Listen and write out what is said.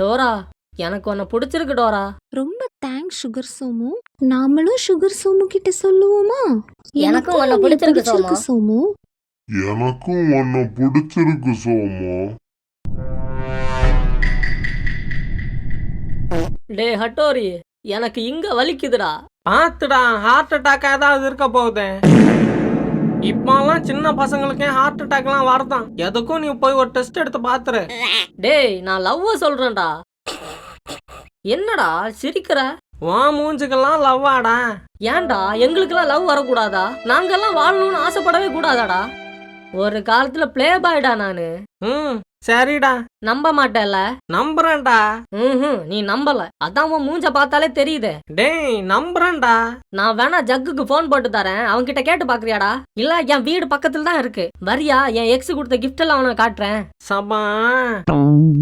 Dora, எனக்கு உன்னை பிடிச்சிருக்கு டோரா. ரொம்ப தேங்க்ஸ் சுகர் சோமு. நாமளும் சுகர் சோமு கிட்ட சொல்லுவோமா? எனக்கும் உன்னை பிடிச்சிருக்கு சோமு. எனக்கும் உன்னை பிடிச்சிருக்கு சோமு. டே ஹட்டோரி, எனக்கு இங்க வலிக்குதுடா. பாத்துடா, ஹார்ட் அட்டாக் ஏதாவது இருக்க போகுது. இப்பெல்லாம் சின்ன பசங்களுக்கே ஹார்ட் அட்டாக்லாம் வரதான். எதுக்கும் நீ போய் ஒரு டெஸ்ட் எடுத்து பாத்துரு. டேய், நான் லவ்வ சொல்றேன்டா. என்னடா சிரிக்கிற? உன் மூஞ்சுக்கெல்லாம் லவ்வாடா. ஏன்டா எங்களுக்கெல்லாம் லவ் வரக்கூடாதா? நாங்கெல்லாம் வாழணும்னு ஆசைப்படவே கூடாதாடா? ஒரு காலத்துல பிளே பாய்டா நானு. சரிடா. நம்ப மாட்டேல்ல? நம்புறேன்டா. நீ நம்பல, அதான் உன் மூஞ்ச பார்த்தாலே தெரியுது. டேய், நம்புறேன்டா. நான் வேணா ஜக்குக்கு போன் போட்டு தரேன், அவன்கிட்ட கேட்டு பாக்குறியாடா? இல்ல என் வீடு பக்கத்துல தான் இருக்கு, வரியா? என் எக்ஸ் கொடுத்த கிஃப்ட் எல்லாம் அவனை காட்டுறேன். சபா